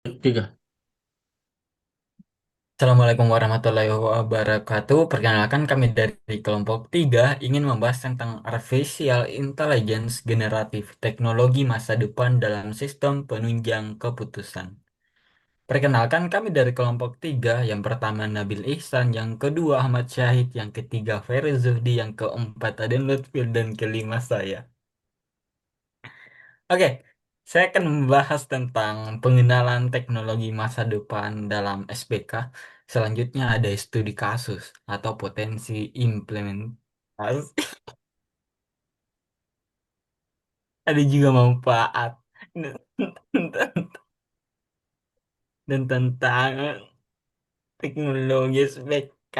Tiga. Assalamualaikum warahmatullahi wabarakatuh. Perkenalkan kami dari kelompok 3 ingin membahas tentang artificial intelligence generatif teknologi masa depan dalam sistem penunjang keputusan. Perkenalkan kami dari kelompok 3, yang pertama Nabil Ihsan, yang kedua Ahmad Syahid, yang ketiga Ferry Zuhdi, yang keempat Aden Lutfi, dan kelima saya. Oke, saya akan membahas tentang pengenalan teknologi masa depan dalam SPK. Selanjutnya ada studi kasus atau potensi implementasi. Ada juga manfaat dan tentang teknologi SPK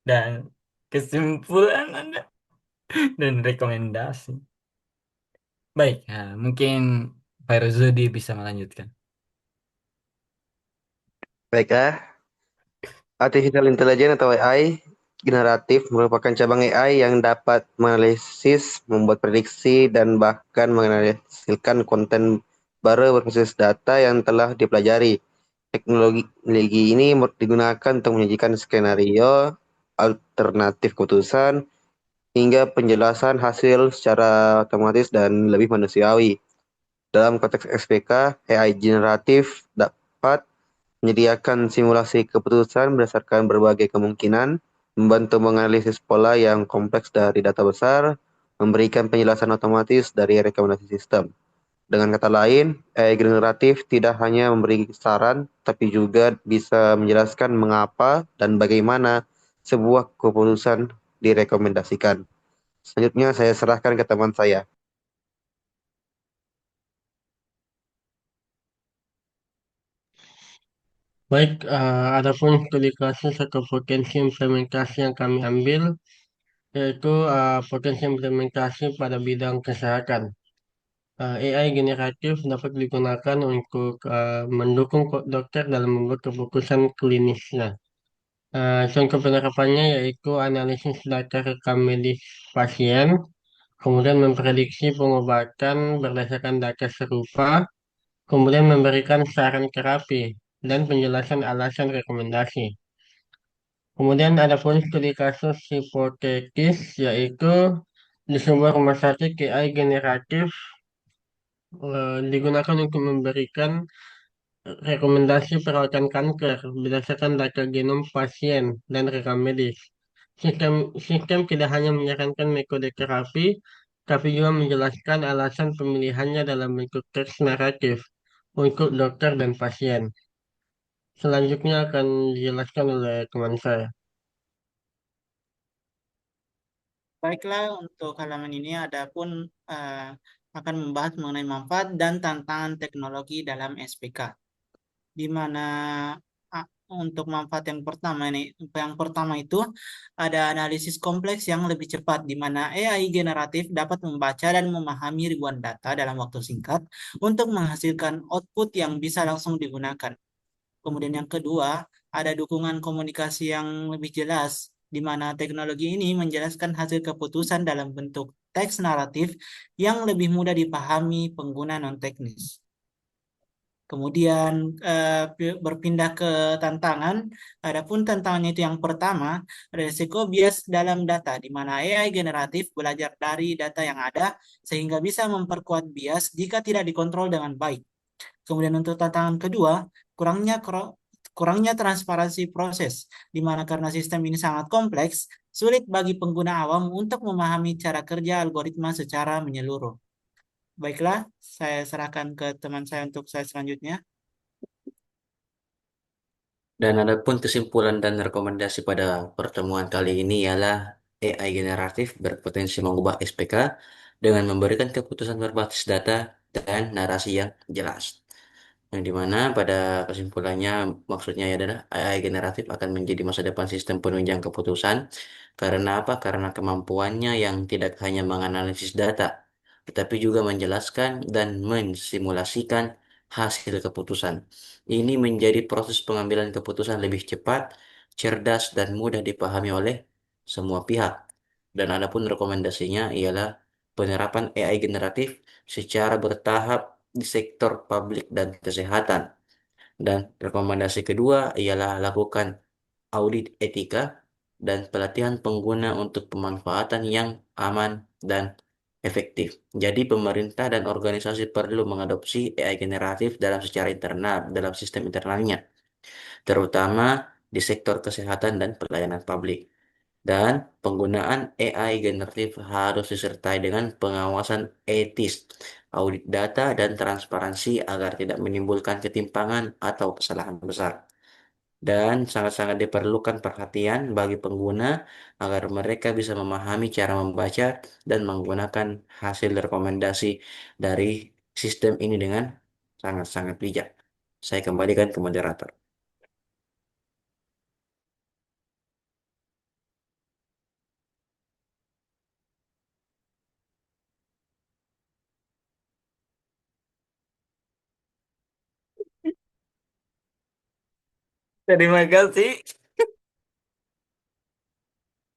dan kesimpulan Anda dan rekomendasi. Baik, nah, mungkin Pak Rozudi bisa melanjutkan. Baiklah, Artificial Intelligence atau AI generatif merupakan cabang AI yang dapat menganalisis, membuat prediksi, dan bahkan menghasilkan konten baru berbasis data yang telah dipelajari. Teknologi ini digunakan untuk menyajikan skenario, alternatif keputusan, hingga penjelasan hasil secara otomatis dan lebih manusiawi. Dalam konteks SPK, AI generatif dapat menyediakan simulasi keputusan berdasarkan berbagai kemungkinan, membantu menganalisis pola yang kompleks dari data besar, memberikan penjelasan otomatis dari rekomendasi sistem. Dengan kata lain, AI generatif tidak hanya memberi saran, tapi juga bisa menjelaskan mengapa dan bagaimana sebuah keputusan direkomendasikan. Selanjutnya saya serahkan ke teman saya. Baik, adapun studi kasus atau potensi implementasi yang kami ambil, yaitu potensi implementasi pada bidang kesehatan. AI generatif dapat digunakan untuk mendukung dokter dalam membuat keputusan klinisnya. Contoh penerapannya yaitu analisis data rekam medis pasien, kemudian memprediksi pengobatan berdasarkan data serupa, kemudian memberikan saran terapi dan penjelasan alasan rekomendasi. Kemudian ada pun studi kasus hipotetis yaitu di sebuah rumah sakit AI generatif digunakan untuk memberikan rekomendasi perawatan kanker berdasarkan data genom pasien dan rekam medis. Sistem, sistem tidak hanya menyarankan metode terapi, tapi juga menjelaskan alasan pemilihannya dalam bentuk teks naratif untuk dokter dan pasien. Selanjutnya akan dijelaskan oleh teman saya. Baiklah, untuk halaman ini ada pun akan membahas mengenai manfaat dan tantangan teknologi dalam SPK. Di mana untuk manfaat yang pertama itu ada analisis kompleks yang lebih cepat, di mana AI generatif dapat membaca dan memahami ribuan data dalam waktu singkat untuk menghasilkan output yang bisa langsung digunakan. Kemudian yang kedua, ada dukungan komunikasi yang lebih jelas, di mana teknologi ini menjelaskan hasil keputusan dalam bentuk teks naratif yang lebih mudah dipahami pengguna non-teknis. Kemudian berpindah ke tantangan, adapun tantangannya itu yang pertama, resiko bias dalam data, di mana AI generatif belajar dari data yang ada sehingga bisa memperkuat bias jika tidak dikontrol dengan baik. Kemudian untuk tantangan kedua, kurangnya kurangnya transparansi proses, di mana karena sistem ini sangat kompleks, sulit bagi pengguna awam untuk memahami cara kerja algoritma secara menyeluruh. Baiklah, saya serahkan ke teman saya untuk saya selanjutnya. Dan adapun kesimpulan dan rekomendasi pada pertemuan kali ini ialah AI generatif berpotensi mengubah SPK dengan memberikan keputusan berbasis data dan narasi yang jelas. Yang dimana pada kesimpulannya maksudnya adalah AI generatif akan menjadi masa depan sistem penunjang keputusan. Karena apa? Karena kemampuannya yang tidak hanya menganalisis data, tetapi juga menjelaskan dan mensimulasikan hasil keputusan. Ini menjadi proses pengambilan keputusan lebih cepat, cerdas, dan mudah dipahami oleh semua pihak. Dan adapun rekomendasinya ialah penerapan AI generatif secara bertahap di sektor publik dan kesehatan. Dan rekomendasi kedua ialah lakukan audit etika dan pelatihan pengguna untuk pemanfaatan yang aman dan efektif. Jadi pemerintah dan organisasi perlu mengadopsi AI generatif secara internal dalam sistem internalnya, terutama di sektor kesehatan dan pelayanan publik. Dan penggunaan AI generatif harus disertai dengan pengawasan etis, audit data, dan transparansi agar tidak menimbulkan ketimpangan atau kesalahan besar. Dan sangat-sangat diperlukan perhatian bagi pengguna agar mereka bisa memahami cara membaca dan menggunakan hasil rekomendasi dari sistem ini dengan sangat-sangat bijak. Saya kembalikan ke moderator. Terima kasih.